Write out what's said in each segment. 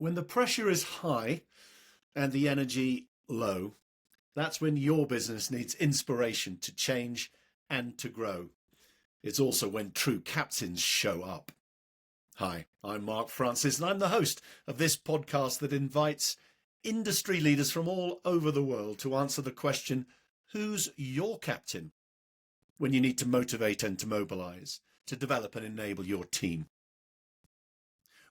When the pressure is high and the energy low, that's when your business needs inspiration to change and to grow. It's also when true captains show up. Hi, I'm Mark Francis, and I'm the host of this podcast that invites industry leaders from all over the world to answer the question, who's your captain? When you need to motivate and to mobilize, to develop and enable your team.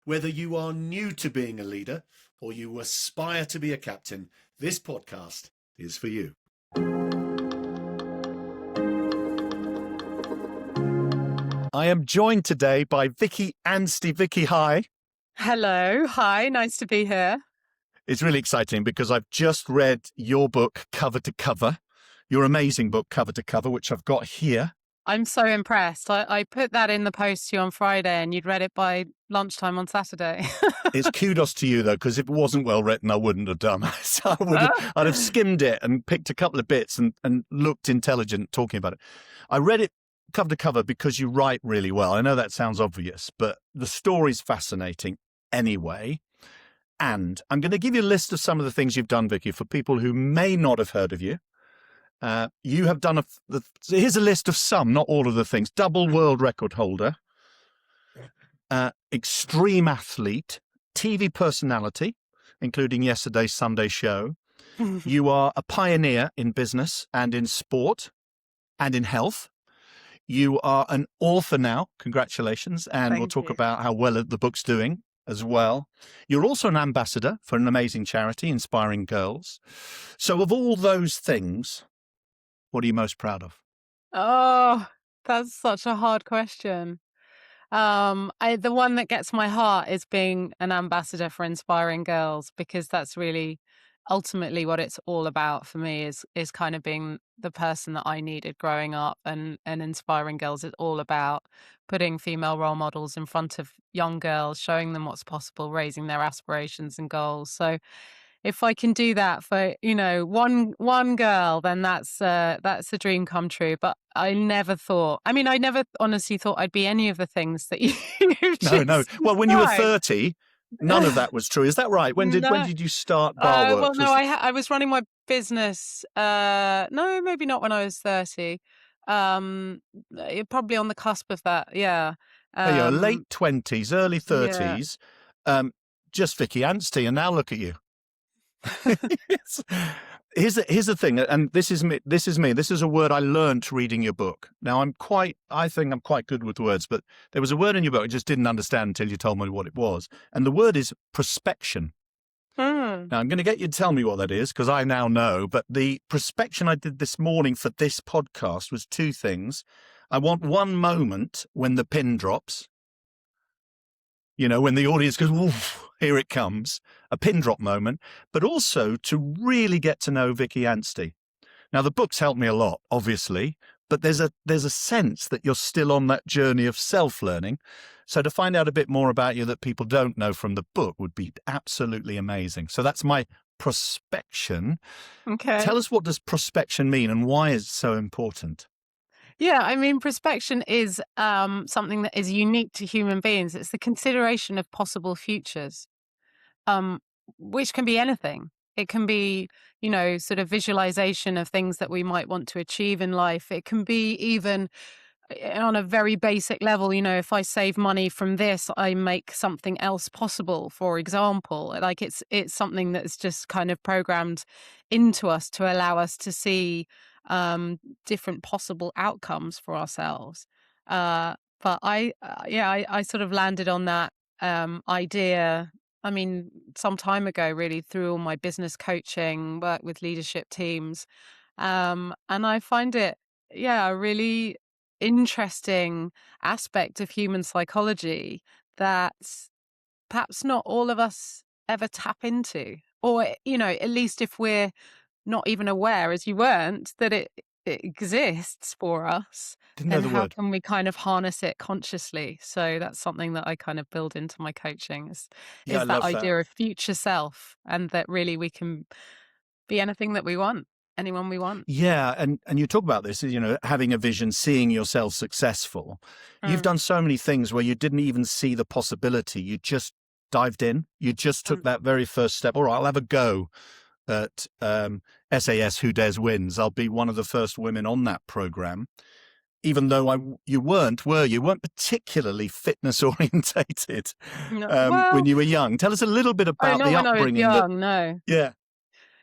Whether you are new to being a leader or you aspire to be a captain, this podcast is for you. I am joined today by Vicki Anstey. Vicki, hi. Hello. Hi. Nice to be here. It's really exciting because I've just read your book cover to cover, your amazing book cover to cover, which I've got here. I'm so impressed. I put that in the post to you on Friday and you'd read it by lunchtime on Saturday. It's kudos to you, though, because if it wasn't well written, I wouldn't have done. So I'd have skimmed it and picked a couple of bits and looked intelligent talking about it. I read it cover to cover because you write really well. I know that sounds obvious, but the story's fascinating anyway. And I'm going to give you a list of some of the things you've done, Vicki, for people who may not have heard of you. You have done here's a list of some, not all of the things. Double world record holder, extreme athlete, TV personality, including yesterday's Sunday show. You are a pioneer in business and in sport and in health. You are an author now. Congratulations. And we'll talk about how well the book's doing as well. You're also an ambassador for an amazing charity, Inspiring Girls. So of all those things, what are you most proud of? Oh, that's such a hard question. The one that gets my heart is being an ambassador for Inspiring Girls, because that's really ultimately what it's all about for me is kind of being the person that I needed growing up, and Inspiring Girls is all about putting female role models in front of young girls, showing them what's possible, raising their aspirations and goals. So if I can do that for, one girl, then that's a dream come true. But I never honestly thought I'd be any of the things that you've just No. Well, when you were described. 30, none of that was true. Is that right? When did you start bar work? Well, no, I was running my business. No, maybe not when I was 30. Probably on the cusp of that. Yeah. There you are, late 20s, early 30s. Yeah. Just Vicki Anstey, and now look at you. Here's the thing, and this is me. This is a word I learned reading your book. Now I think I'm quite good with words, but there was a word in your book I just didn't understand until you told me what it was. And the word is prospection. Now I'm going to get you to tell me what that is, because I now know. But the prospection I did this morning for this podcast was two things. I want one moment when the pin drops. When the audience goes, "Oof, here it comes," a pin drop moment, but also to really get to know Vicki Anstey. Now, the book's helped me a lot, obviously, but there's a sense that you're still on that journey of self-learning. So to find out a bit more about you that people don't know from the book would be absolutely amazing. So that's my prospection. Okay. Tell us, what does prospection mean and why is it so important? Yeah, prospection is something that is unique to human beings. It's the consideration of possible futures, which can be anything. It can be, sort of visualization of things that we might want to achieve in life. It can be even on a very basic level, if I save money from this, I make something else possible, for example. Like it's something that's just kind of programmed into us to allow us to see different possible outcomes for ourselves. But I sort of landed on that idea, some time ago, really, through all my business coaching, work with leadership teams. And I find it, a really interesting aspect of human psychology that perhaps not all of us ever tap into, or, at least if we're not even aware, as you weren't, that it exists for us, then how can we kind of harness it consciously? So that's something that I kind of build into my coaching is that idea of future self, and that really we can be anything that we want. anyone we want. Yeah, and you talk about this, having a vision, seeing yourself successful. You've done so many things where you didn't even see the possibility. You just dived in. You just took that very first step. All right, I'll have a go at SAS Who Dares Wins. I'll be one of the first women on that program. Even though you weren't, were you? You weren't particularly fitness orientated when you were young. Tell us a little bit about the upbringing. I was young, no. Yeah.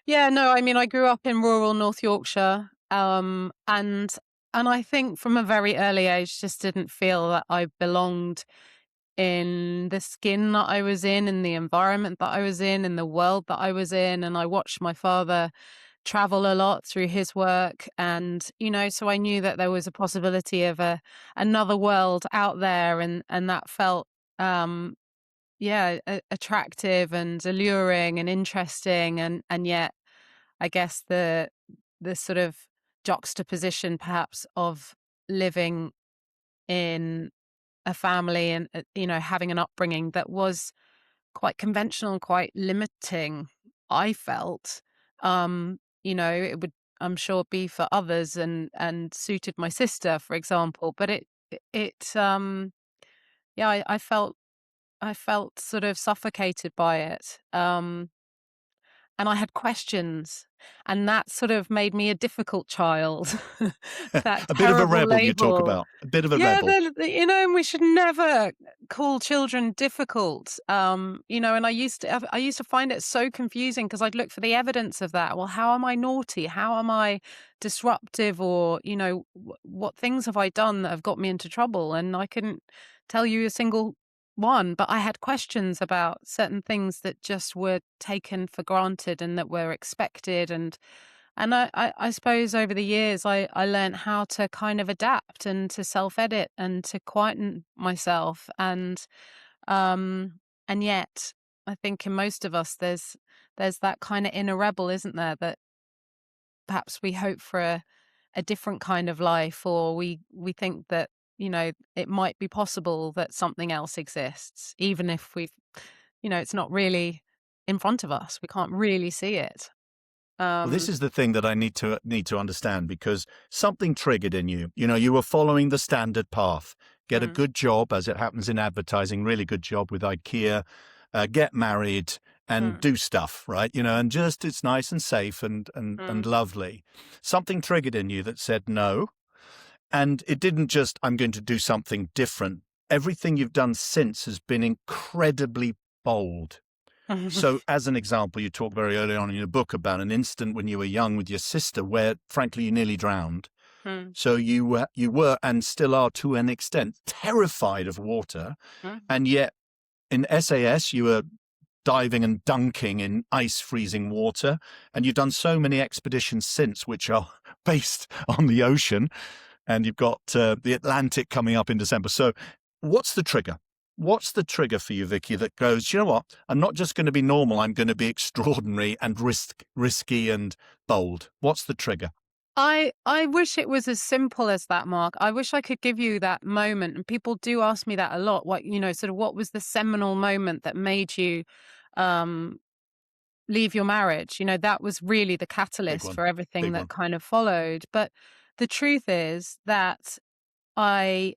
Yeah, no, I mean, I grew up in rural North Yorkshire, and I think from a very early age just didn't feel that I belonged in the skin that I was in the environment that I was in the world that I was in. And I watched my father travel a lot through his work. And, so I knew that there was a possibility of another world out there. And that felt, attractive and alluring and interesting. And yet, I guess the sort of juxtaposition perhaps of living in a family and, having an upbringing that was quite conventional, quite limiting, I felt, it would, I'm sure, be for others and suited my sister, for example. But I felt sort of suffocated by it. And I had questions, and that sort of made me a difficult child. That a bit of a rebel, label. You talk about. A bit of a rebel. And we should never call children difficult. And I used to find it so confusing because I'd look for the evidence of that. Well, how am I naughty? How am I disruptive? Or, what things have I done that have got me into trouble? And I couldn't tell you a single one, but I had questions about certain things that just were taken for granted and that were expected. And I suppose over the years, I learned how to kind of adapt and to self-edit and to quieten myself. And yet, I think in most of us, there's that kind of inner rebel, isn't there? That perhaps we hope for a different kind of life, or we think that it might be possible that something else exists, even if it's not really in front of us. We can't really see it. Well, this is the thing that I need to understand, because something triggered in you. You were following the standard path. Get a good job, as it happens in advertising, really good job with IKEA, get married and do stuff, right? And just it's nice and safe and lovely. Something triggered in you that said no. And it didn't just, I'm going to do something different. Everything you've done since has been incredibly bold. So as an example, you talk very early on in your book about an incident when you were young with your sister where, frankly, you nearly drowned. So you were and still are, to an extent, terrified of water. And yet in SAS, you were diving and dunking in ice-freezing water. And you've done so many expeditions since, which are based on the ocean. And you've got the Atlantic coming up in December. So what's the trigger? What's the trigger for you, Vicki, that goes, you know what? I'm not just going to be normal. I'm going to be extraordinary and risky and bold. What's the trigger? I wish it was as simple as that, Mark. I wish I could give you that moment. And people do ask me that a lot. What, sort of what was the seminal moment that made you leave your marriage? That was really the catalyst for everything that kind of followed. But the truth is that I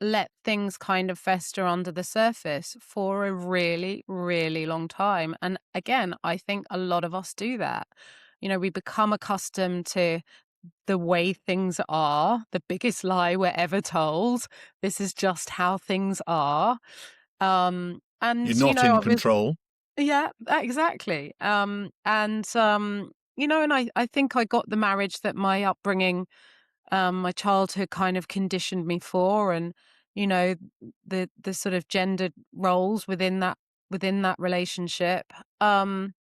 let things kind of fester under the surface for a really, really long time. And again, I think a lot of us do that. We become accustomed to the way things are, the biggest lie we're ever told. This is just how things are. And you're not in control. Yeah, exactly. And I think I got the marriage that my upbringing, my childhood kind of conditioned me for, and the sort of gendered roles within that relationship. And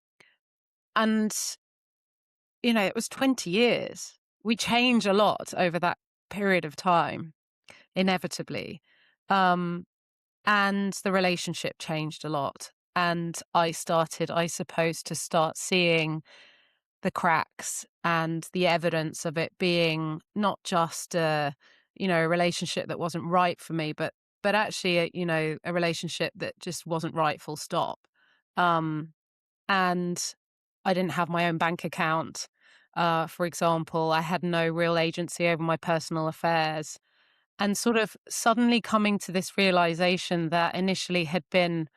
it was 20 years. We change a lot over that period of time, inevitably. And the relationship changed a lot. And I started, I suppose, to start seeing the cracks and the evidence of it being not just a relationship that wasn't right for me, but actually a relationship that just wasn't right, full stop. And I didn't have my own bank account, for example. I had no real agency over my personal affairs, and sort of suddenly coming to this realization that initially had been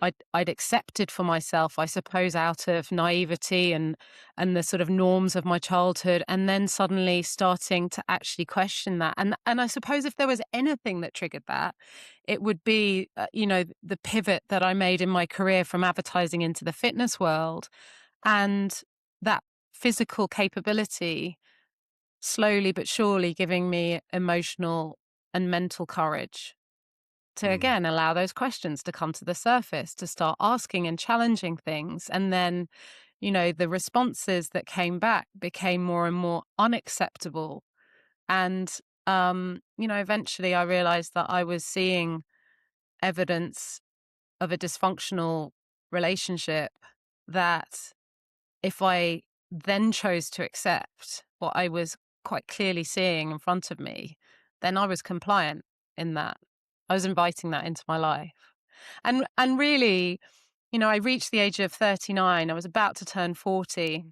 I'd accepted for myself, I suppose, out of naivety and the sort of norms of my childhood, and then suddenly starting to actually question that. And I suppose if there was anything that triggered that, it would be the pivot that I made in my career from advertising into the fitness world, and that physical capability slowly but surely giving me emotional and mental courage to again allow those questions to come to the surface, to start asking and challenging things. And then, the responses that came back became more and more unacceptable. And, eventually I realized that I was seeing evidence of a dysfunctional relationship that if I then chose to accept what I was quite clearly seeing in front of me, then I was compliant in that. I was inviting that into my life. And really, I reached the age of 39. I was about to turn 40.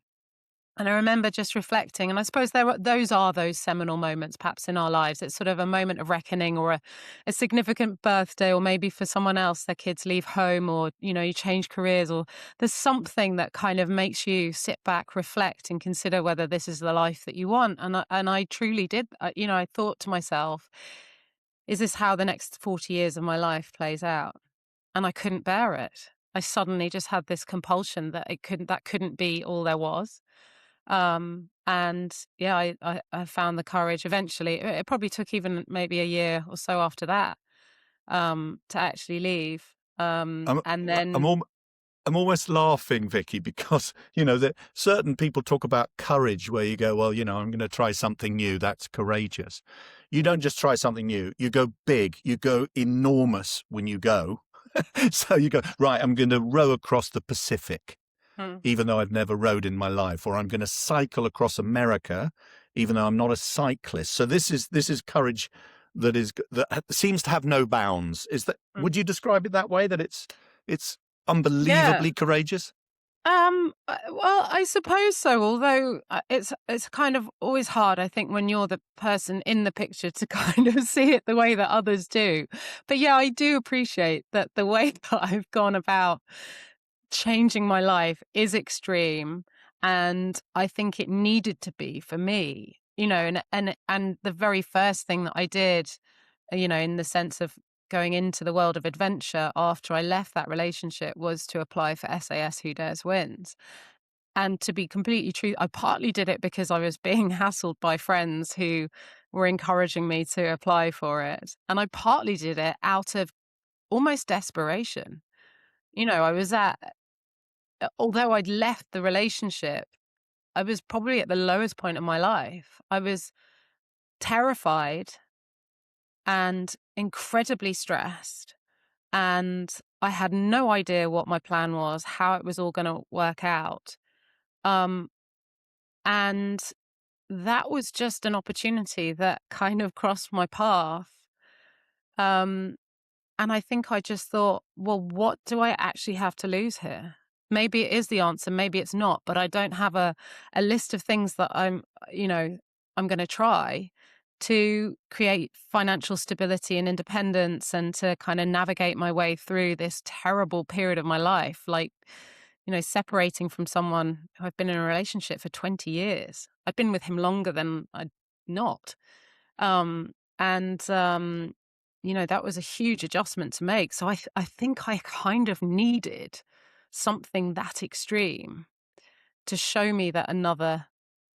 And I remember just reflecting, and I suppose those are those seminal moments perhaps in our lives. It's sort of a moment of reckoning, or a significant birthday, or maybe for someone else, their kids leave home, or, you change careers, or there's something that kind of makes you sit back, reflect, and consider whether this is the life that you want. And I truly did. I thought to myself, is this how the next 40 years of my life plays out? And I couldn't bear it. I suddenly just had this compulsion that that couldn't be all there was. And yeah, I found the courage eventually. It probably took even maybe a year or so after that, to actually leave. I'm, And I'm, then, al- I'm almost laughing, Vicky, because, that certain people talk about courage where you go, well, I'm going to try something new. That's courageous. You don't just try something new. You go big. You go enormous when you go. So you go, right, I'm going to row across the Pacific, even though I've never rowed in my life, or I'm going to cycle across America, even though I'm not a cyclist. So this is courage that seems to have no bounds. Would you describe it that way, that it's yeah. unbelievably courageous? Well, I suppose so. Although it's kind of always hard, I think, when you're the person in the picture to kind of see it the way that others do. But yeah, I do appreciate that the way that I've gone about changing my life is extreme, and I think it needed to be for me. And the very first thing that I did, in the sense of going into the world of adventure after I left that relationship, was to apply for SAS Who Dares Wins. And to be completely true, I partly did it because I was being hassled by friends who were encouraging me to apply for it. And I partly did it out of almost desperation. I was although I'd left the relationship, I was probably at the lowest point of my life. I was terrified and incredibly stressed. And I had no idea what my plan was, how it was all going to work out. Um, and that was just an opportunity that kind of crossed my path. Um, and I think I just thought, well, what do I actually have to lose here? Maybe it is the answer, maybe it's not, but I don't have a list of things that I'm going to try to create financial stability and independence, and to kind of navigate my way through this terrible period of my life, like, separating from someone who I've been in a relationship for 20 years. I've been with him longer than I'd not. And that was a huge adjustment to make. So I think I kind of needed something that extreme to show me that another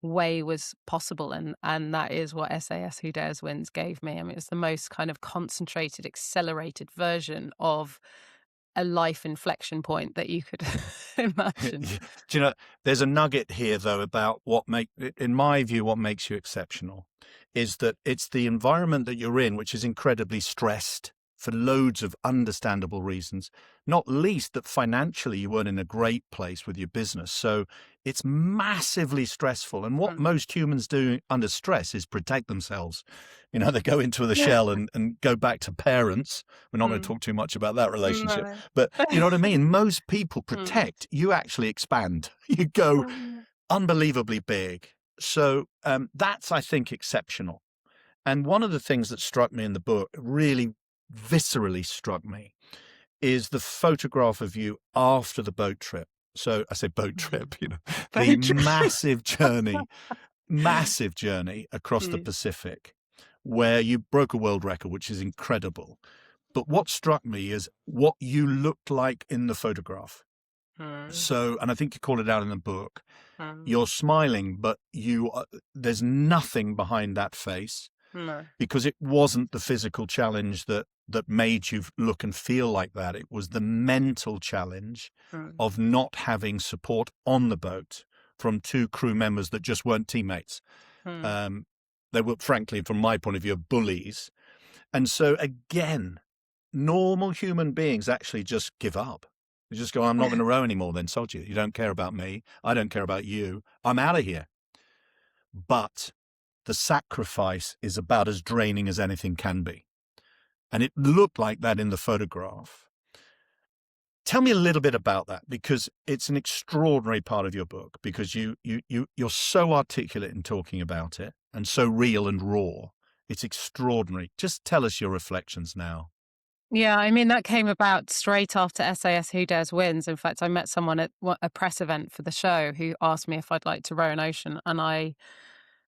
way was possible, and that is what SAS Who Dares Wins gave me. I mean, it's the most kind of concentrated, accelerated version of a life inflection point that you could imagine. Do you know, there's a nugget here, though, about in my view, what makes you exceptional is that it's the environment that you're in, which is incredibly stressed for loads of understandable reasons, not least that financially you weren't in a great place with your business. So it's massively stressful. And what most humans do under stress is protect themselves. They go into the shell and go back to parents. We're not going to talk too much about that relationship, No. but you know what I mean? Most people protect, you actually expand, you go unbelievably big. So that's, I think, exceptional. And one of the things that struck me in the book, really viscerally struck me, is the photograph of you after the boat trip. So I say boat trip, the Boat trip. massive journey across the Pacific, where you broke a world record, which is incredible. But what struck me is what you looked like in the photograph. So, and I think you call it out in the book, you're smiling, but there's nothing behind that face. No. Because it wasn't the physical challenge that made you look and feel like that. It was the mental challenge of not having support on the boat from two crew members that just weren't teammates. They were, frankly, from my point of view, bullies. And so, again, normal human beings actually just give up. They just go, I'm not going to row anymore then, sod you. You don't care about me. I don't care about you. I'm out of here. But the sacrifice is about as draining as anything can be. And it looked like that in the photograph. Tell me a little bit about that, because it's an extraordinary part of your book, because you're so articulate in talking about it and so real and raw. It's extraordinary. Just tell us your reflections now. Yeah, I mean, that came about straight after SAS Who Dares Wins. In fact, I met someone at a press event for the show who asked me if I'd like to row an ocean. And I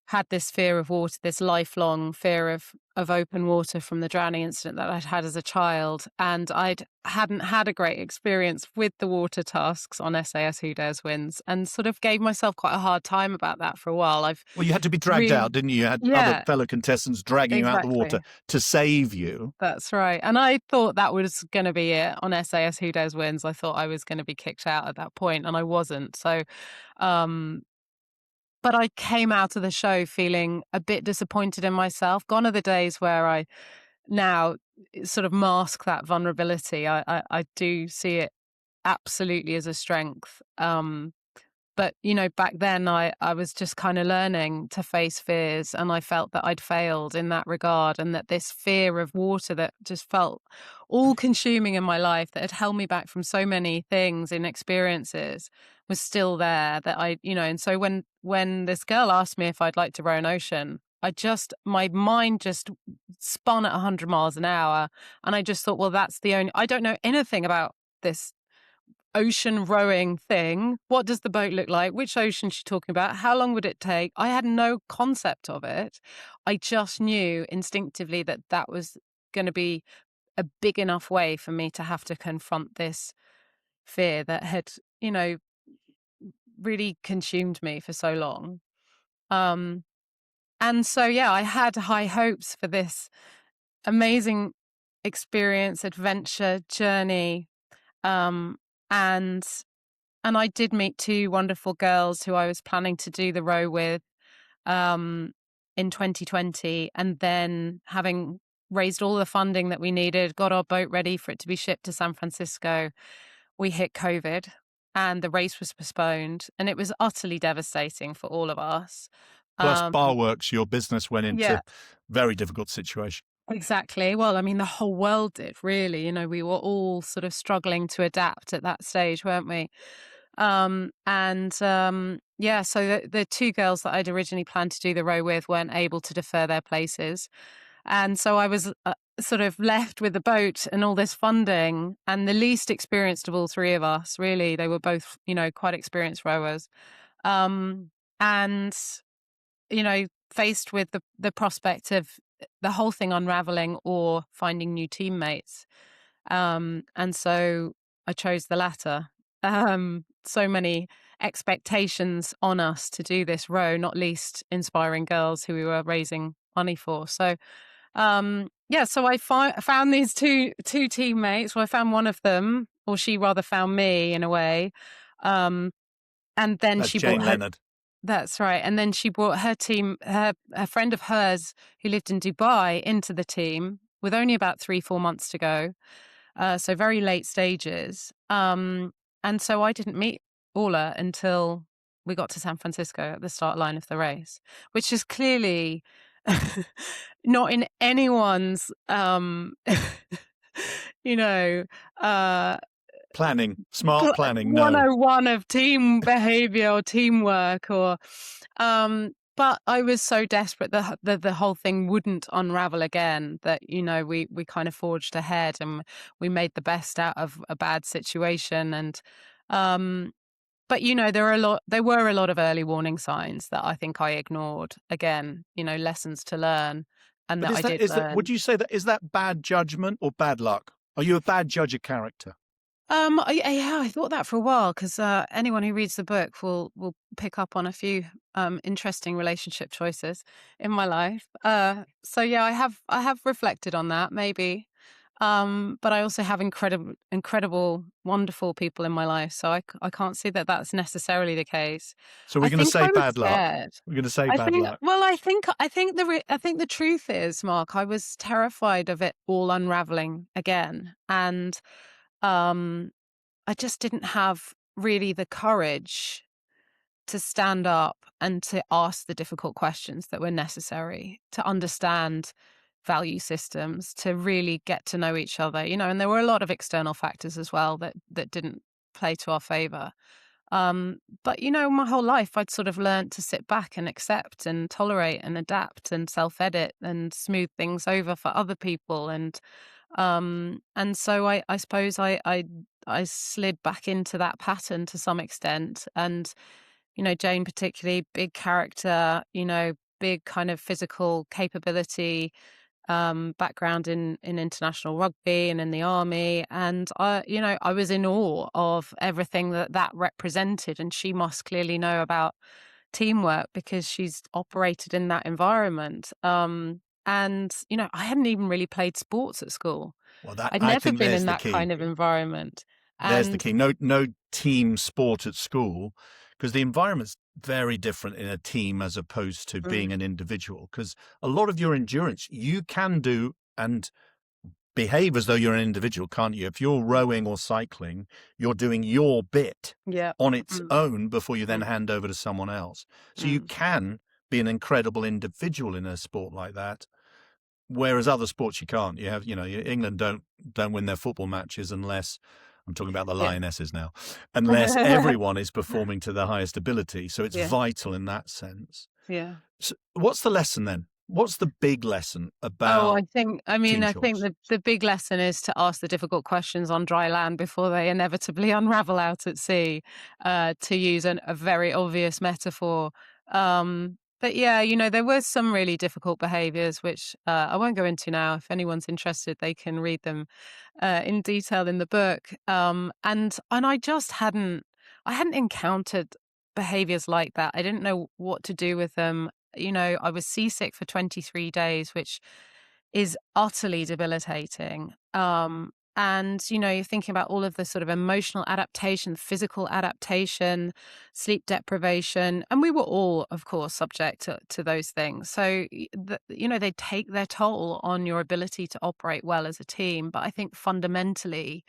had this fear of water, this lifelong fear of open water from the drowning incident that I'd had as a child. And hadn't had a great experience with the water tasks on SAS Who Dares Wins, and sort of gave myself quite a hard time about that for a while. Well, you had to be dragged out, didn't you? You had other fellow contestants dragging you out of the water to save you. That's right. And I thought that was going to be it on SAS Who Dares Wins. I thought I was going to be kicked out at that point, and I wasn't. So, but I came out of the show feeling a bit disappointed in myself. Gone are the days where I now sort of mask that vulnerability. I do see it absolutely as a strength. But, back then I was just kind of learning to face fears, and I felt that I'd failed in that regard, and that this fear of water that just felt all consuming in my life, that had held me back from so many things and experiences, was still there. That and so when this girl asked me if I'd like to row an ocean, my mind just spun at 100 miles an hour. And I just thought, well, I don't know anything about this ocean rowing thing. What does the boat look like? Which ocean is she talking about? How long would it take? I had no concept of it. I just knew instinctively that that was going to be a big enough way for me to have to confront this fear that had, really consumed me for so long. And so, I had high hopes for this amazing experience, adventure, journey. And I did meet two wonderful girls who I was planning to do the row with in 2020. And then, having raised all the funding that we needed, got our boat ready for it to be shipped to San Francisco, we hit COVID and the race was postponed. And it was utterly devastating for all of us. Plus, Barworks, your business went into a very difficult situation. Exactly. Well, I mean, the whole world did, really. We were all sort of struggling to adapt at that stage, weren't we? So the two girls that I'd originally planned to do the row with weren't able to defer their places. And so I was sort of left with the boat and all this funding, and the least experienced of all three of us, really. They were both, quite experienced rowers. Faced with the prospect of the whole thing unraveling or finding new teammates. And so I chose the latter. So many expectations on us to do this row, not least inspiring girls who we were raising money for. So, so I found these two teammates. Well, I found one of them, or she rather found me in a way. And then That's she Jane brought Leonard. That's right. And then she brought her team, a friend of hers who lived in Dubai, into the team with only about 3-4 months to go. So very late stages. And so I didn't meet Orla until we got to San Francisco at the start line of the race, which is clearly not in anyone's, smart planning. 101 of team behavior or teamwork, or But I was so desperate that the whole thing wouldn't unravel again that, we kind of forged ahead and we made the best out of a bad situation. And, but, there were a lot of early warning signs that I think I ignored. Again, lessons to learn, and But that I did would learn. you say is that bad judgment or bad luck? Are you a bad judge of character? I thought that for a while because anyone who reads the book will pick up on a few interesting relationship choices in my life. So yeah, I have reflected on that maybe, but I also have incredible, wonderful people in my life, so I can't see that that's necessarily the case. So we're I going to think say I was bad luck. scared. We're going to say I bad think luck. well, I think the truth is, Mark, I was terrified of it all unraveling again, and I just didn't have really the courage to stand up and to ask the difficult questions that were necessary to understand value systems, to really get to know each other, and there were a lot of external factors as well that didn't play to our favor. But my whole life I'd sort of learned to sit back and accept and tolerate and adapt and self-edit and smooth things over for other people. And so I suppose I slid back into that pattern to some extent. And, Jane particularly, big character, big kind of physical capability, background in international rugby and in the army. And I was in awe of everything that represented. And she must clearly know about teamwork because she's operated in that environment. And, I hadn't even really played sports at school. Well, I'd I never think been there's in the that key. kind of environment. There's the And key. No team sport at school, because the environment's very different in a team as opposed to being an individual. Because a lot of your endurance you can do and behave as though you're an individual, can't you? If you're rowing or cycling, you're doing your bit yeah. on its Mm, own before you then mm, hand over to someone else. So you mm. can be an incredible individual in a sport like that. Whereas other sports you can't. You have, England don't win their football matches unless, I'm talking about the Yeah. Lionesses now, unless everyone is performing to their highest ability. So it's Yeah. vital in that sense. Yeah. So what's the lesson then? What's the big lesson Oh, about I think team choice? the big lesson is to ask the difficult questions on dry land before they inevitably unravel out at sea, to use a very obvious metaphor. But yeah, there were some really difficult behaviors, which I won't go into now. If anyone's interested, they can read them in detail in the book. And I hadn't encountered behaviors like that. I didn't know what to do with them. I was seasick for 23 days, which is utterly debilitating. And, you're thinking about all of the sort of emotional adaptation, physical adaptation, sleep deprivation. And we were all, of course, subject to those things. So, they take their toll on your ability to operate well as a team. But I think fundamentally,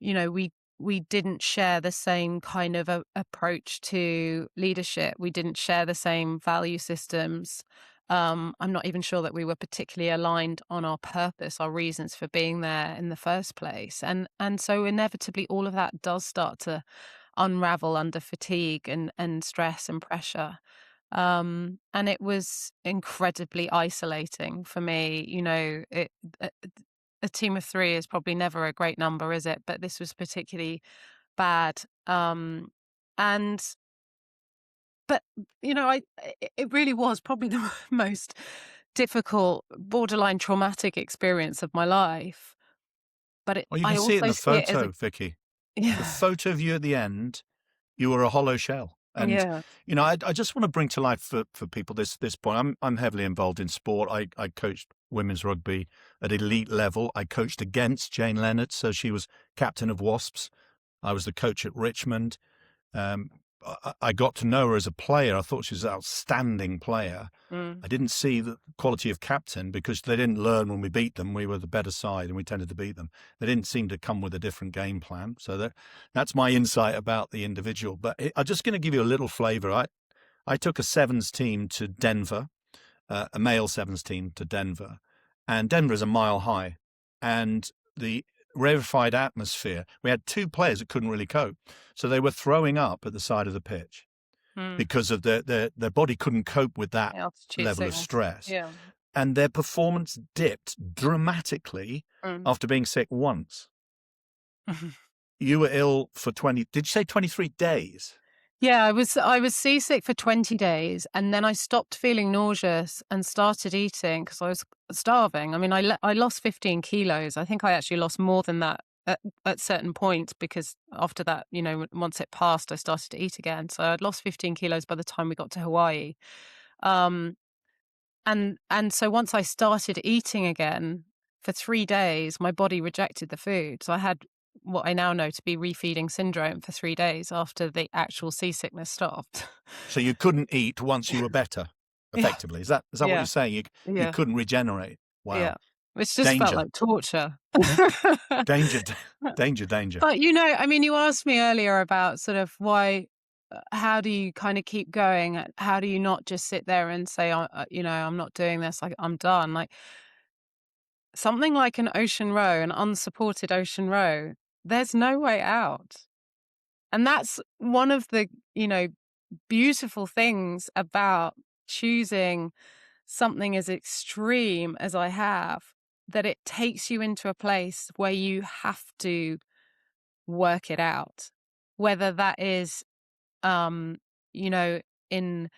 we didn't share the same kind of approach to leadership. We didn't share the same value systems. I'm not even sure that we were particularly aligned on our purpose, our reasons for being there in the first place. And so inevitably all of that does start to unravel under fatigue and stress and pressure. And it was incredibly isolating for me. A team of 3 is probably never a great number, is it? But this was particularly bad. And but it really was probably the most difficult, borderline traumatic experience of my life. But Well, you I can see it in also the see it as photo, Vicky. The yeah, photo of you at the end, you were a hollow shell. And, yeah, I just want to bring to life for people this point. I'm heavily involved in sport. I coached women's rugby at elite level. I coached against Jane Leonard, so she was captain of Wasps. I was the coach at Richmond. I got to know her as a player. I thought she was an outstanding player. mm, I didn't see the quality of captain because they didn't learn when we beat them. We were the better side and we tended to beat them. They didn't seem to come with a different game plan. So that's my insight about the individual. But I'm just going to give you a little flavour. I took a sevens team to Denver, a male sevens team to Denver. And Denver is a mile high. And the rarefied atmosphere, we had 2 players that couldn't really cope. So they were throwing up at the side of the pitch. because of their body couldn't cope with that Altitude level of sickness. stress. Yeah. And their performance dipped dramatically after being sick once. You were ill for 20, did you say 23 days? Yeah, I was seasick for 20 days, and then I stopped feeling nauseous and started eating because I was starving. I mean, I lost 15 kilos. I think I actually lost more than that at certain points, because after that, you know, once it passed, I started to eat again. So I'd lost 15 kilos by the time we got to Hawaii. And so once I started eating again, for 3 days, my body rejected the food. So I had what I now know to be refeeding syndrome for 3 days after the actual seasickness stopped. So you couldn't eat once you were better, effectively. Is that what Yeah. you're saying? You Yeah. couldn't regenerate. Wow. Yeah. Which just felt Danger. like torture. Danger. But, you know, I mean, you asked me earlier about sort of why, how do you kind of keep going? How do you not just sit there and say, you know, I'm not doing this, I'm done? Like, something like an ocean row, an unsupported ocean row, there's no way out. And that's one of the, you know, beautiful things about choosing something as extreme as I have, that it takes you into a place where you have to work it out, whether that is, you know, in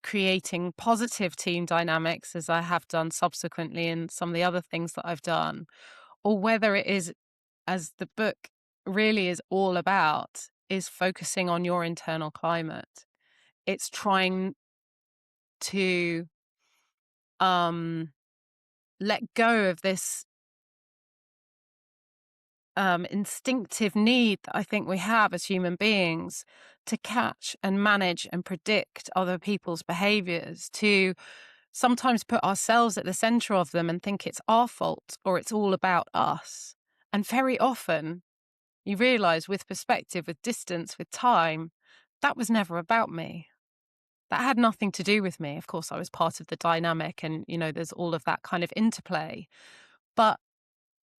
creating positive team dynamics, as I have done subsequently in some of the other things that I've done, or whether it is, as the book really is all about, is focusing on your internal climate. It's trying to let go of this instinctive need that I think we have as human beings to catch and manage and predict other people's behaviors, to sometimes put ourselves at the center of them and think it's our fault or it's all about us. And very often you realize, with perspective, with distance, with time, that was never about me. That had nothing to do with me. Of course, I was part of the dynamic, and, you know, there's all of that kind of interplay. But,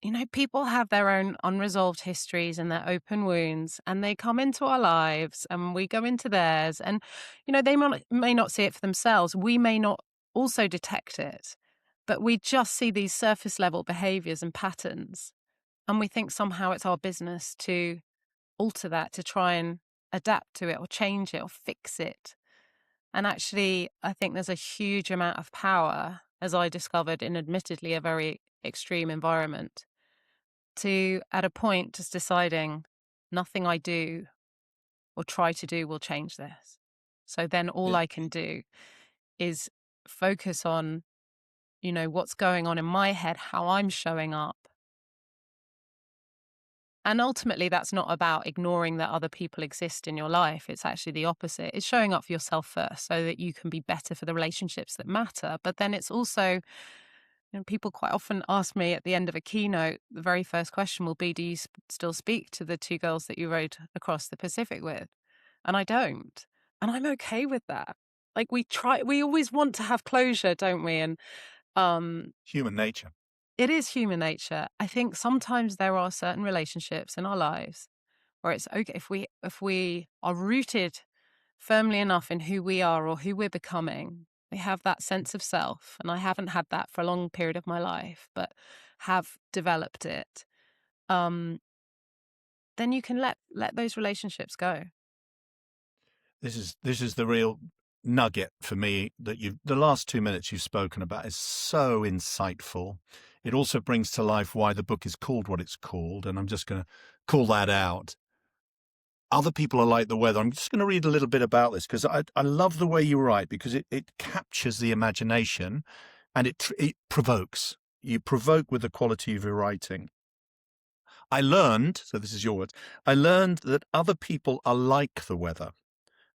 you know, people have their own unresolved histories and their open wounds, and they come into our lives and we go into theirs. And, you know, they may not see it for themselves. We may not also detect it, but we just see these surface level behaviors and patterns. And we think somehow it's our business to alter that, to try and adapt to it or change it or fix it. And actually, I think there's a huge amount of power, as I discovered in admittedly a very extreme environment, to, at a point, just deciding nothing I do or try to do will change this. So then all I can do is focus on, you know, what's going on in my head, how I'm showing up. And ultimately, that's not about ignoring that other people exist in your life. It's actually the opposite. It's showing up for yourself first so that you can be better for the relationships that matter. But then it's also, you know, people quite often ask me at the end of a keynote, the very first question will be, do you still speak to the 2 girls that you rode across the Pacific with? And I don't. And I'm okay with that. Like, we always want to have closure, don't we? And Human nature. it is human nature. I think sometimes there are certain relationships in our lives where it's okay if we are rooted firmly enough in who we are or who we're becoming. We have that sense of self, and I haven't had that for a long period of my life, but have developed it. Then you can let those relationships go. This is the real nugget for me that the last 2 minutes you've spoken about is so insightful. It also brings to life why the book is called what it's called, and I'm just going to call that out. Other people are like the weather. I'm just going to read a little bit about this because I love the way you write, because it captures the imagination and it provokes. You provoke with the quality of your writing. I learned, so this is your words, I learned that other people are like the weather,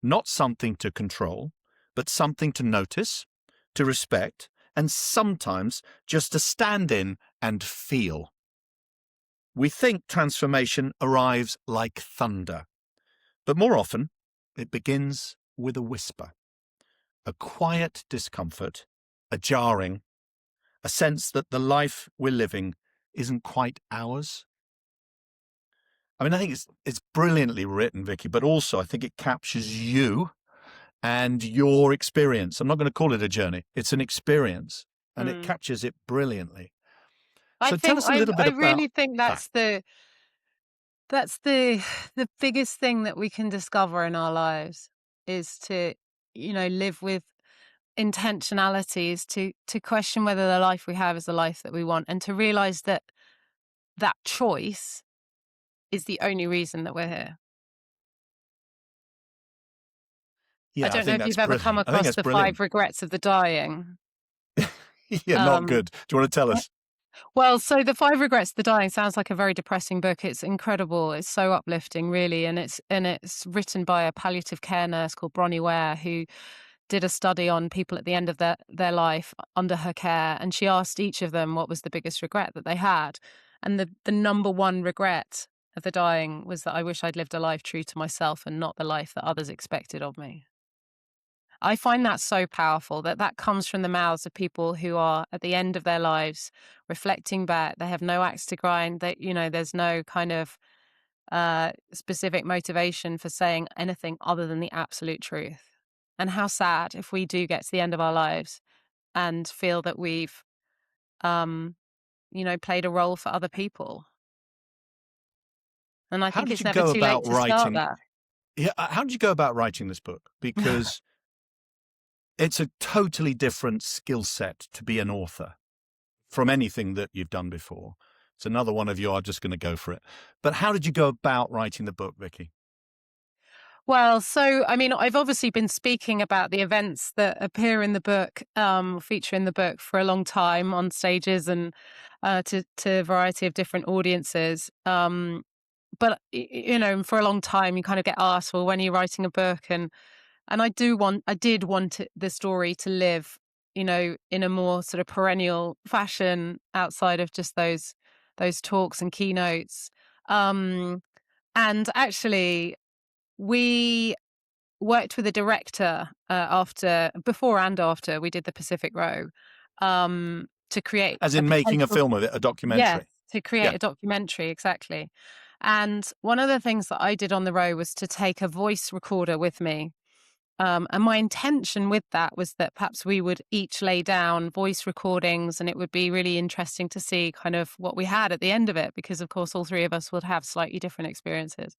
not something to control, but something to notice, to respect, and sometimes just to stand in and feel. We think transformation arrives like thunder, but more often it begins with a whisper, a quiet discomfort, a jarring, a sense that the life we're living isn't quite ours. I mean, I think it's brilliantly written, Vicki, but also I think it captures you and your experience. I'm not going to call it a journey. It's an experience, and it Mm. captures it brilliantly. I So tell think us a little bit I about really think that. that's the biggest thing that we can discover in our lives is to, live with intentionality, is to question whether the life we have is the life that we want, and to realize that that choice is the only reason that we're here. I Yeah, I don't know think if that's you've ever come brilliant. I think across that's the 5 brilliant. regrets of the dying. Yeah, not Um, good. Do you want to tell us? Well, so the 5 regrets of the dying sounds like a very depressing book. It's incredible. It's so uplifting, really, and it's written by a palliative care nurse called Bronnie Ware, who did a study on people at the end of their life under her care, and she asked each of them what was the biggest regret that they had, and the number one regret of the dying was that I wish I'd lived a life true to myself and not the life that others expected of me. I find that so powerful that comes from the mouths of people who are at the end of their lives, reflecting back. They have no axe to grind. There's no kind of specific motivation for saying anything other than the absolute truth. And how sad if we do get to the end of our lives and feel that we've, played a role for other people. And I How think did it's you never go too late about to start writing? that. Yeah, how did you go about writing this book? Because it's a totally different skill set to be an author from anything that you've done before. It's another one of you are just going to go for it. But how did you go about writing the book, Vicki? Well, so, I mean, I've obviously been speaking about the events that appear in the book, feature in the book for a long time on stages and to a variety of different audiences. But, for a long time, you kind of get asked, well, when are you writing a book? And I did want the story to live, in a more sort of perennial fashion outside of just those talks and keynotes. And actually, we worked with a director before and after we did the Pacific Row, to create As a in making a potential, film of it, a yes, documentary. to create Yeah. a documentary, exactly. And one of the things that I did on the row was to take a voice recorder with me. And my intention with that was that perhaps we would each lay down voice recordings, and it would be really interesting to see kind of what we had at the end of it, because of course all 3 of us would have slightly different experiences.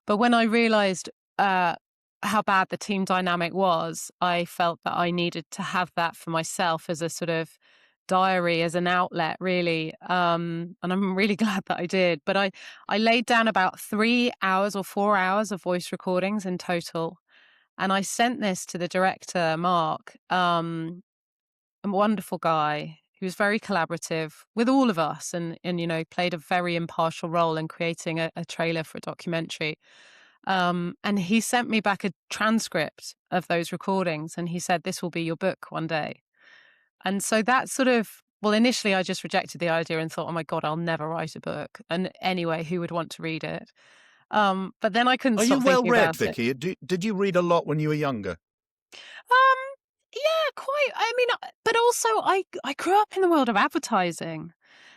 But when I realized how bad the team dynamic was, I felt that I needed to have that for myself as a sort of diary, as an outlet, really. And I'm really glad that I did. But I laid down about 3 hours or 4 hours of voice recordings in total. And I sent this to the director, Mark, a wonderful guy who was very collaborative with all of us and played a very impartial role in creating a trailer for a documentary. And he sent me back a transcript of those recordings, and he said, this will be your book one day. And so that sort of, well, initially I just rejected the idea and thought, oh my God, I'll never write a book. And anyway, who would want to read it? But then I couldn't Are you stop well thinking read, about it. Vicki? Did you read a lot when you were younger? Um, yeah, quite. I mean, but also I grew up in the world of advertising,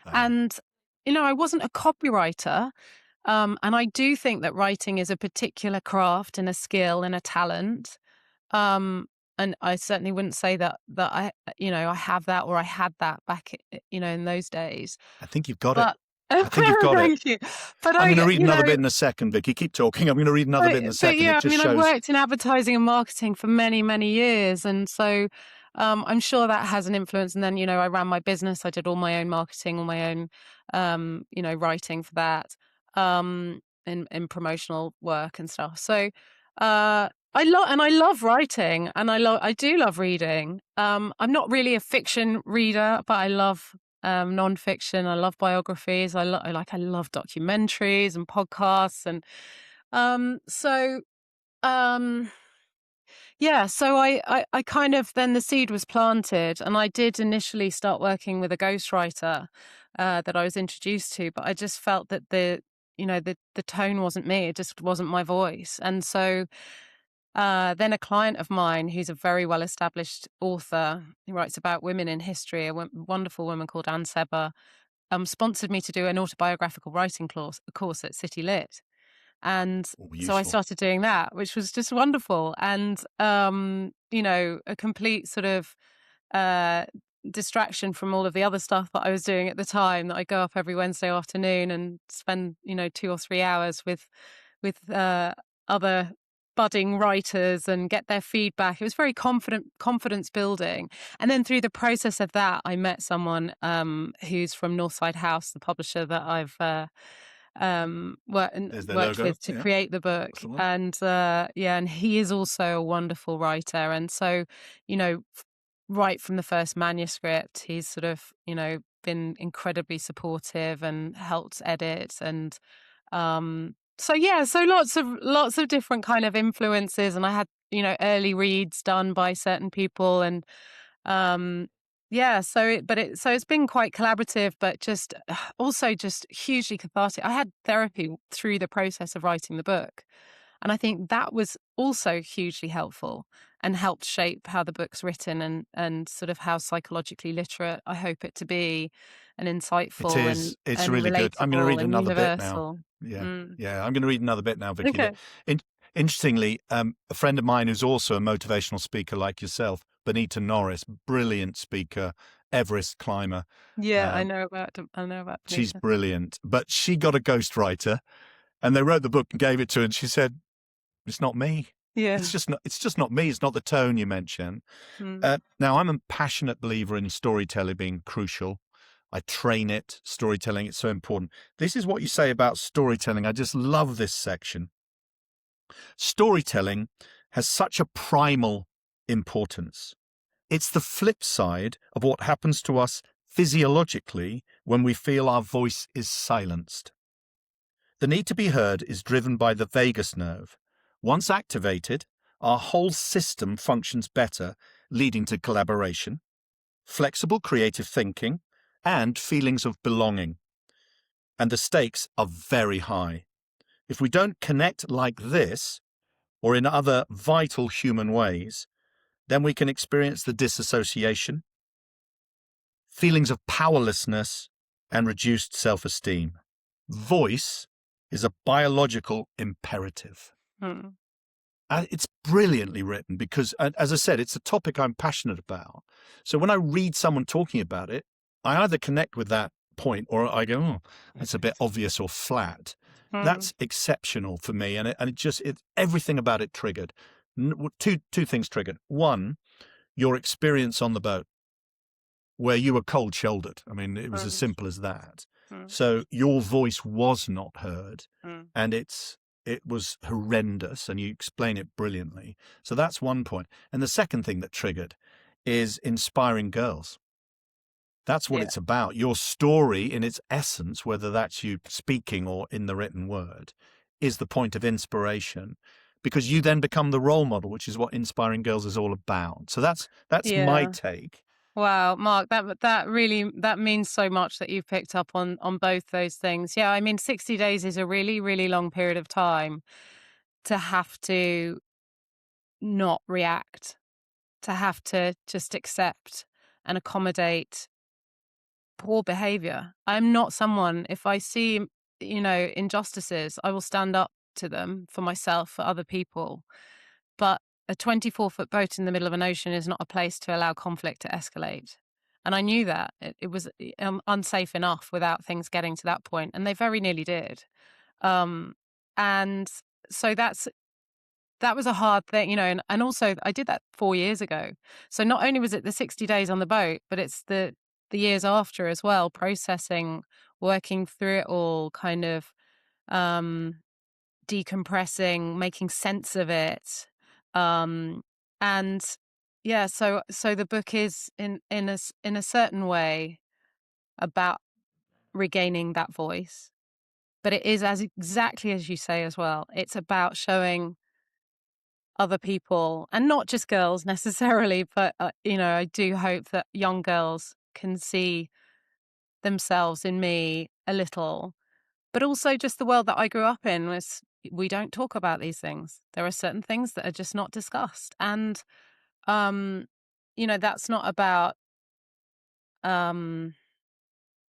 and I wasn't a copywriter. And I do think that writing is a particular craft and a skill and a talent. And I certainly wouldn't say that I have that or I had that back, in those days. I think you've got it. But I think you've got it. thank you. But I'm going to I, read another bit in a second, Vicki. Keep talking. I'm going to read another bit in a but second. It yeah, I just mean, I shows. worked in advertising and marketing for many, many years. And so I'm sure that has an influence. And then, I ran my business. I did all my own marketing, all my own, writing for that, in promotional work and stuff. So I love writing, and I do love reading. I'm not really a fiction reader, but I love nonfiction. I love biographies. I love documentaries and podcasts, and so yeah. So I kind of, then the seed was planted, and I did initially start working with a ghostwriter that I was introduced to, but I just felt that the tone wasn't me. It just wasn't my voice, and so. Then a client of mine, who's a very well-established author, who writes about women in history, a wonderful woman called Anne Seba, sponsored me to do an autobiographical writing course at City Lit. And Oh, so I useful. started doing that, which was just wonderful. And, a complete sort of distraction from all of the other stuff that I was doing at the time, that I go up every Wednesday afternoon and spend, 2 or 3 hours with other budding writers and get their feedback. It was very confidence building. And then through the process of that, I met someone who's from Northside House, the publisher that I've There's their worked logo. with to Yeah, create the book. excellent. And and he is also a wonderful writer. And so, right from the first manuscript, he's sort of, been incredibly supportive and helped edit. And so lots of different kind of influences. And I had, early reads done by certain people. And so it's been quite collaborative, but just also just hugely cathartic. I had therapy through the process of writing the book, and I think that was also hugely helpful and helped shape how the book's written, and sort of how psychologically literate I hope it to be, and It insightful, is. It's and really good. I'm going to read relatable and another bit now. universal. Yeah, Mm. yeah. I'm going to read another bit now, Vicky. Okay. In, interestingly, a friend of mine who's also a motivational speaker like yourself, Benita Norris, brilliant speaker, Everest climber. Yeah, I Um, know about she's Benita. brilliant, but she got a ghostwriter, and they wrote the book and gave it to her, and she said, "It's not me. Yeah. It's just not me. It's not the tone you mention." Mm. Now, I'm a passionate believer in storytelling being crucial. I train it, storytelling, it's so important. This is what you say about storytelling. I just love this section. Storytelling has such a primal importance. It's the flip side of what happens to us physiologically when we feel our voice is silenced. The need to be heard is driven by the vagus nerve. Once activated, our whole system functions better, leading to collaboration, flexible creative thinking, and feelings of belonging. And the stakes are very high. If we don't connect like this, or in other vital human ways, then we can experience the disassociation, feelings of powerlessness, and reduced self-esteem. Voice is a biological imperative. Mm. It's brilliantly written because, as I said, it's a topic I'm passionate about. So when I read someone talking about it, I either connect with that point or I go, oh, it's a bit obvious or flat. Mm. That's exceptional for me. And everything about it triggered. Two things triggered. One, your experience on the boat where you were cold shouldered. I mean, it was as simple as that. Mm. So your voice was not heard, Mm. and it was horrendous, and you explain it brilliantly. So that's one point. And the second thing that triggered is inspiring girls. That's what Yeah. it's about. Your story in its essence, whether that's you speaking or in the written word, is the point of inspiration, because you then become the role model, which is what inspiring girls is all about. So that's my Yeah. take. Wow, Mark, that really means so much that you've picked up on both those things. Yeah, I mean, 60 days is a really, really long period of time to have to not react, to have to just accept and accommodate poor behavior. I'm not someone, if I see, injustices, I will stand up to them for myself, for other people. But a 24-foot boat in the middle of an ocean is not a place to allow conflict to escalate. And I knew that. It was unsafe enough without things getting to that point, and they very nearly did. And so that was a hard thing, and also I did that 4 years ago. So not only was it the 60 days on the boat, but it's the years after as well, processing, working through it all, kind of decompressing, making sense of it. And yeah, so the book is in a certain way about regaining that voice, but it is as exactly as you say as well. It's about showing other people, and not just girls necessarily, but I do hope that young girls can see themselves in me a little, but also just the world that I grew up in was, we don't talk about these things. There are certain things that are just not discussed, and that's not about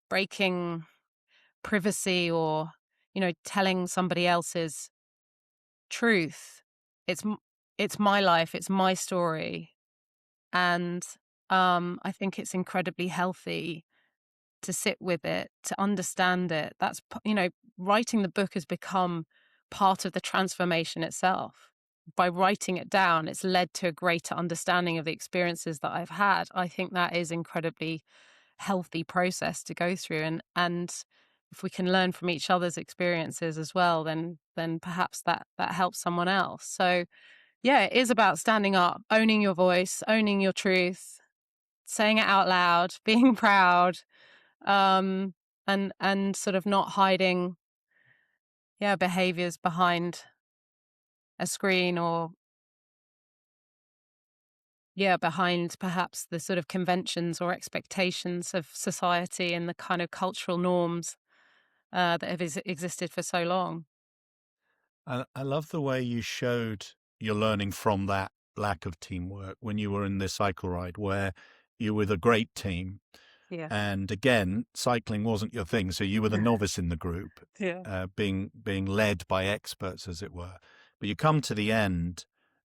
breaking privacy or telling somebody else's truth. It's my life, it's my story, and I think it's incredibly healthy to sit with it, to understand it. That's, writing the book has become part of the transformation itself. By writing it down, it's led to a greater understanding of the experiences that I've had. I think that is incredibly healthy process to go through, and if we can learn from each other's experiences as well, then perhaps that helps someone else. So yeah, it is about standing up, owning your voice, owning your truth, saying it out loud, being proud, and sort of not hiding behaviors behind a screen, or behind perhaps the sort of conventions or expectations of society and the kind of cultural norms that have existed for so long. I love the way you showed your learning from that lack of teamwork when you were in the cycle ride, where you were with a great team. Yeah. And again, cycling wasn't your thing, so you were the novice in the group, being led by experts, as it were. But you come to the end,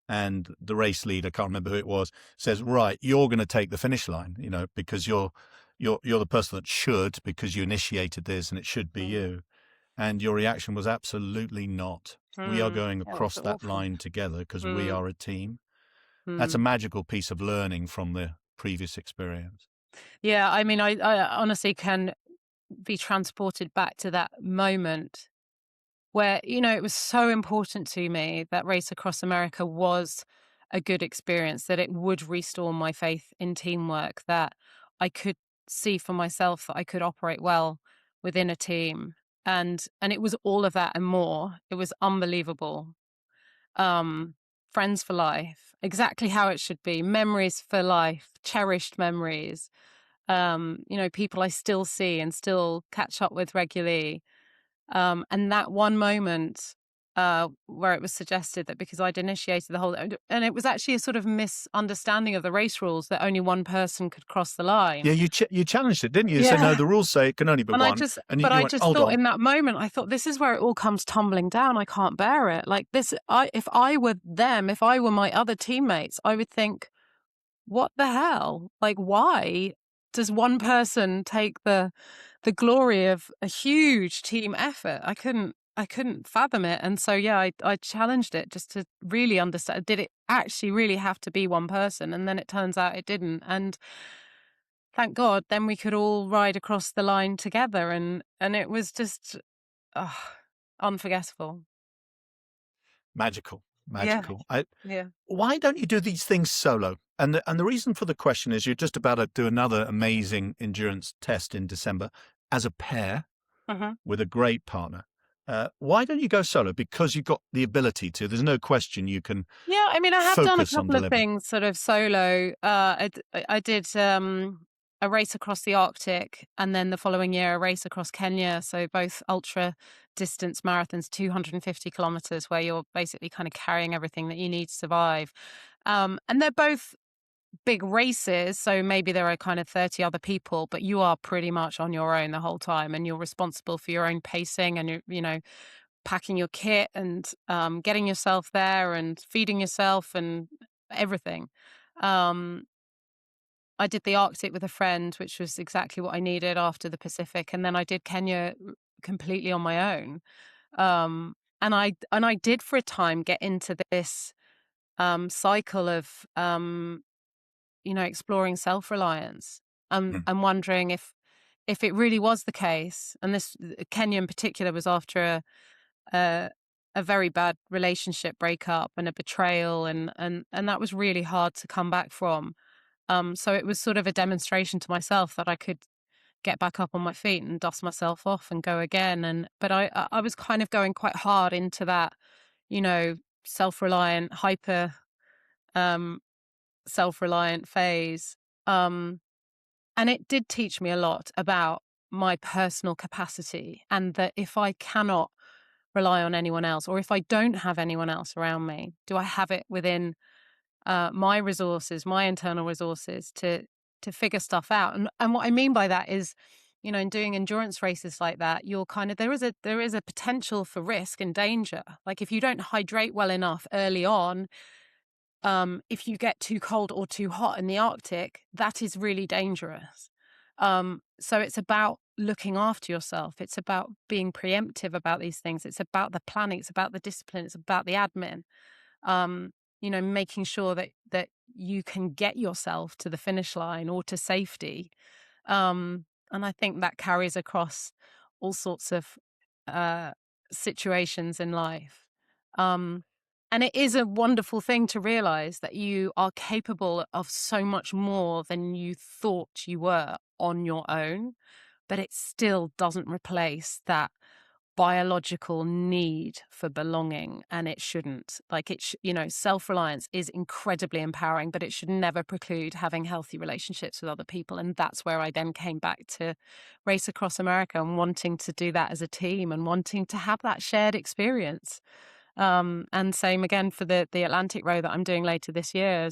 and the race leader, I can't remember who it was, says, "Right, you're going to take the finish line, because you're the person that should, because you initiated this, and it should be you." And your reaction was absolutely not. We are going across that line together because we are a team. That's a magical piece of learning from the previous experience. Yeah, I mean, I honestly can be transported back to that moment where, it was so important to me that Race Across America was a good experience, that it would restore my faith in teamwork, that I could see for myself that I could operate well within a team. And it was all of that and more. It was unbelievable. Friends for life, exactly how it should be, memories for life, cherished memories. People I still see and still catch up with regularly. And that one moment where it was suggested that because I'd initiated the whole, and it was actually a sort of misunderstanding of the race rules, that only one person could cross the line. Yeah, you challenged it, didn't you? You said, no, the rules say it can only be one. I just thought on. In that moment, I thought, this is where it all comes tumbling down. I can't bear it. Like this, if I were them, if I were my other teammates, I would think, what the hell? Like, why does one person take the glory of a huge team effort? I couldn't fathom it. And so, I challenged it just to really understand, did it actually really have to be one person? And then it turns out it didn't. And thank God, then we could all ride across the line together. And it was just unforgettable. Magical. Yeah. Why don't you do these things solo? And the reason for the question is, you're just about to do another amazing endurance test in December as a pair with a great partner. Why don't you go solo? Because you've got the ability to. There's no question you can. Yeah, I mean, I have done a couple of things sort of solo. I did a race across the Arctic, and then the following year a race across Kenya. So both ultra distance marathons, 250 kilometers, where you're basically kind of carrying everything that you need to survive. And they're both big races, so maybe there are kind of 30 other people, but you are pretty much on your own the whole time, and you're responsible for your own pacing, and you're packing your kit, and getting yourself there, and feeding yourself, and everything. I did the Arctic with a friend, which was exactly what I needed after the Pacific, and then I did Kenya completely on my own. And I did for a time get into this cycle of exploring self-reliance, and wondering if it really was the case. And this Kenya in particular was after a very bad relationship breakup and a betrayal, and that was really hard to come back from. So it was sort of a demonstration to myself that I could get back up on my feet and dust myself off and go again. But I was kind of going quite hard into that, self-reliant, hyper self-reliant phase. And it did teach me a lot about my personal capacity, and that if I cannot rely on anyone else, or if I don't have anyone else around me, do I have it within my resources, my internal resources, to figure stuff out? And what I mean by that is, in doing endurance races like that, you're kind of, there is a potential for risk and danger. Like if you don't hydrate well enough early on, if you get too cold or too hot in the Arctic, that is really dangerous. So it's about looking after yourself. It's about being preemptive about these things. It's about the planning. It's about the discipline. It's about the admin. Making sure that you can get yourself to the finish line or to safety. And I think that carries across all sorts of situations in life. And it is a wonderful thing to realize that you are capable of so much more than you thought you were on your own, but it still doesn't replace that biological need for belonging, and it shouldn't. Like self-reliance is incredibly empowering, but it should never preclude having healthy relationships with other people. And that's where I then came back to Race Across America and wanting to do that as a team and wanting to have that shared experience. And same again for the Atlantic Row that I'm doing later this year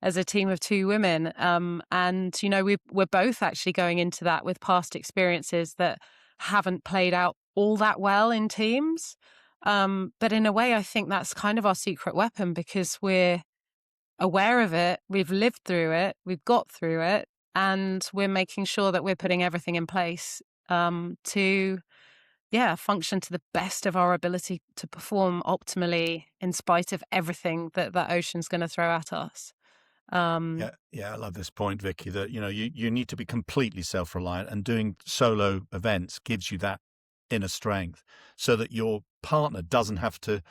as a team of 2 women. And we're both actually going into that with past experiences that haven't played out all that well in teams. But in a way, I think that's kind of our secret weapon, because we're aware of it, we've lived through it, we've got through it, and we're making sure that we're putting everything in place to function to the best of our ability to perform optimally in spite of everything that ocean's going to throw at us. Yeah, I love this point, Vicki, that you need to be completely self-reliant, and doing solo events gives you that inner strength so that your partner doesn't have to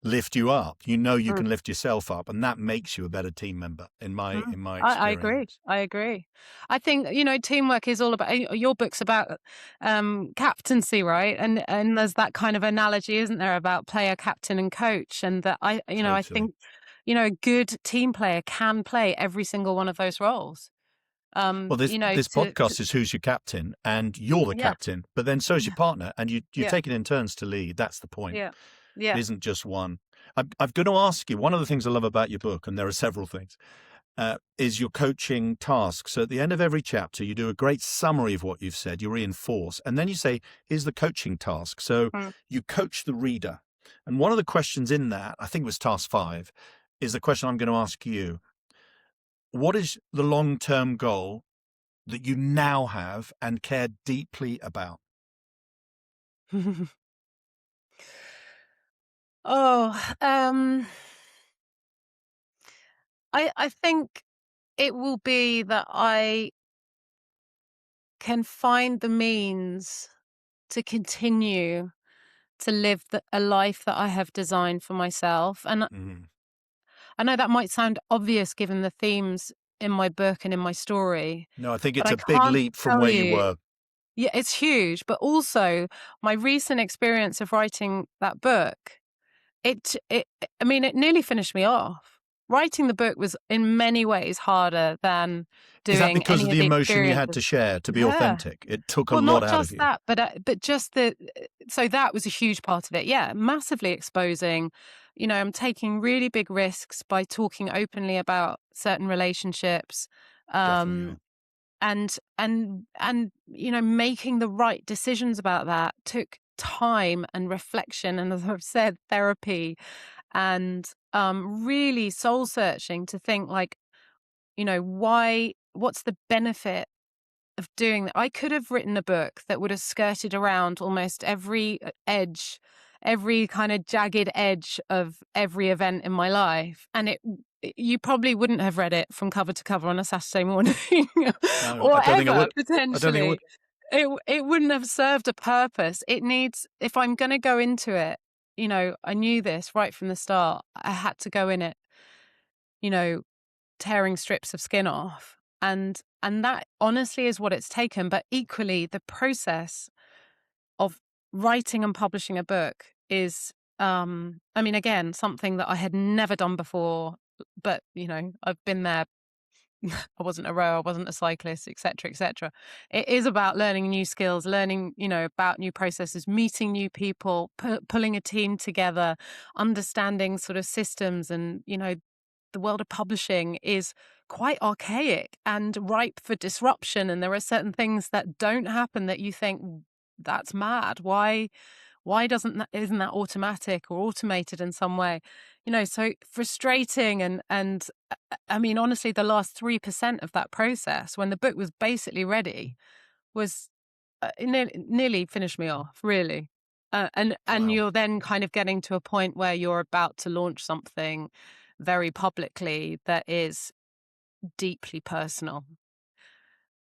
lift you up. You can lift yourself up, and that makes you a better team member in my experience. I agree. I think teamwork is all about, your book's about captaincy, right? And there's that kind of analogy, isn't there, about player, captain and coach, and that I think a good team player can play every single one of those roles. Well, this podcast is Who's Your Captain, and you're the captain, but then so is your partner, and you take it in turns to lead. That's the point. Yeah. It isn't just one. I'm going to ask you, one of the things I love about your book, and there are several things, is your coaching task. So at the end of every chapter, you do a great summary of what you've said, you reinforce, and then you say, here's the coaching task. So you coach the reader. And one of the questions in that, I think it was task 5, is the question I'm going to ask you. What is the long-term goal that you now have and care deeply about? I think it will be that I can find the means to continue to live a life that I have designed for myself. And I know that might sound obvious given the themes in my book and in my story. No, I think it's a big leap from where you were. Yeah, it's huge. But also my recent experience of writing that book, it nearly finished me off. Writing the book was in many ways harder than doing. Is that because of the emotion you had experiences. to share to be authentic? It took a lot out of you. Not just that, but just so that was a huge part of it. Yeah, massively exposing. I'm taking really big risks by talking openly about certain relationships, Definitely. and making the right decisions about that took time and reflection, and as I've said, therapy, and really soul searching to think what's the benefit of doing that? I could have written a book that would have skirted around almost every edge, every kind of jagged edge of every event in my life, and you probably wouldn't have read it from cover to cover on a Saturday morning, or ever potentially. It wouldn't have served a purpose. It needs, if I'm going to go into it, I knew this right from the start. I had to go in it, tearing strips of skin off, and that honestly is what it's taken. But equally, the process of writing and publishing a book is, again, something that I had never done before. But I've been there. I wasn't a rower, I wasn't a cyclist, etc., etc. It is about learning new skills, learning, about new processes, meeting new people, pulling a team together, understanding sort of systems and, the world of publishing is quite archaic and ripe for disruption. And there are certain things that don't happen that you think, that's mad. Why isn't that automatic or automated in some way? So frustrating. And I mean, honestly, the last 3% of that process, when the book was basically ready, was nearly finished me off, really. And Wow. you're then kind of getting to a point where you're about to launch something very publicly that is deeply personal.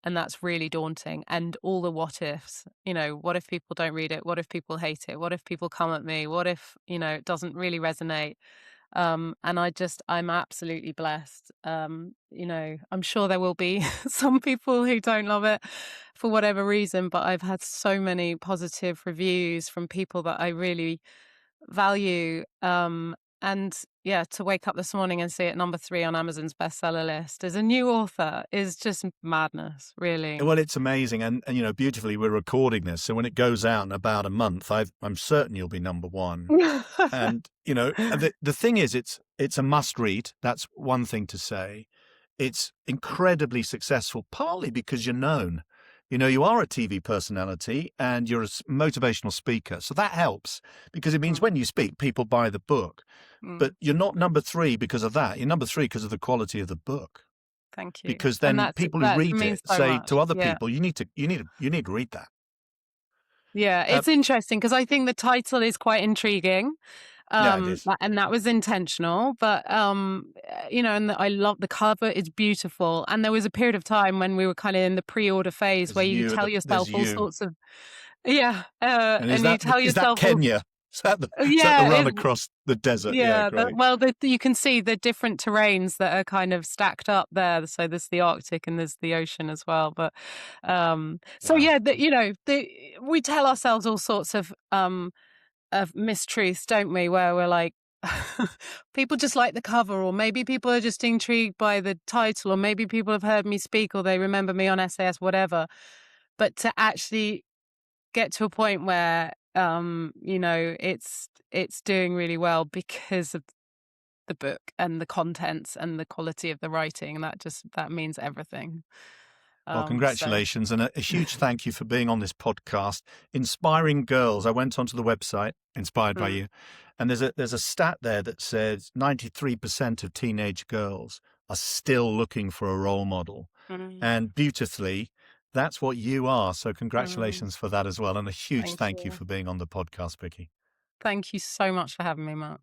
And that's really daunting. And all the what ifs, what if people don't read it? What if people hate it? What if people come at me? What if, it doesn't really resonate? And I'm absolutely blessed. I'm sure there will be some people who don't love it for whatever reason, but I've had so many positive reviews from people that I really value. And yeah, to wake up this morning and see it number 3 on Amazon's bestseller list as a new author is just madness, really. Well, it's amazing. And beautifully, we're recording this. So when it goes out in about a month, I'm certain you'll be number 1. And, the thing is, it's a must read. That's one thing to say. It's incredibly successful, partly because you're known. You are a TV personality and you're a motivational speaker. So that helps because it means when you speak, people buy the book. But you're not number 3 because of that. You're number 3 because of the quality of the book. Thank you. Because then people who read it say to other people, you need to read that. Yeah, it's interesting because I think the title is quite intriguing. Yeah, it is. And that was intentional, but and I love the cover. It's beautiful. And there was a period of time when we were kind of in the pre-order phase where you tell yourself all sorts of, and you tell yourself, is that Kenya? Is that the run across the desert? Yeah, you can see the different terrains that are kind of stacked up there. So there's the Arctic and there's the ocean as well. But we tell ourselves all sorts of mistruths, don't we? Where we're like, people just like the cover, or maybe people are just intrigued by the title, or maybe people have heard me speak, or they remember me on SAS, whatever. But to actually get to a point where it's doing really well because of the book and the contents and the quality of the writing, and that means everything. Well, congratulations, and a huge thank you for being on this podcast. Inspiring girls. I went onto the website, inspired by you, and there's a stat there that says 93% of teenage girls are still looking for a role model. And beautifully, that's what you are. So congratulations for that as well. And a huge thank you for being on the podcast, Vicki. Thank you so much for having me, Mark.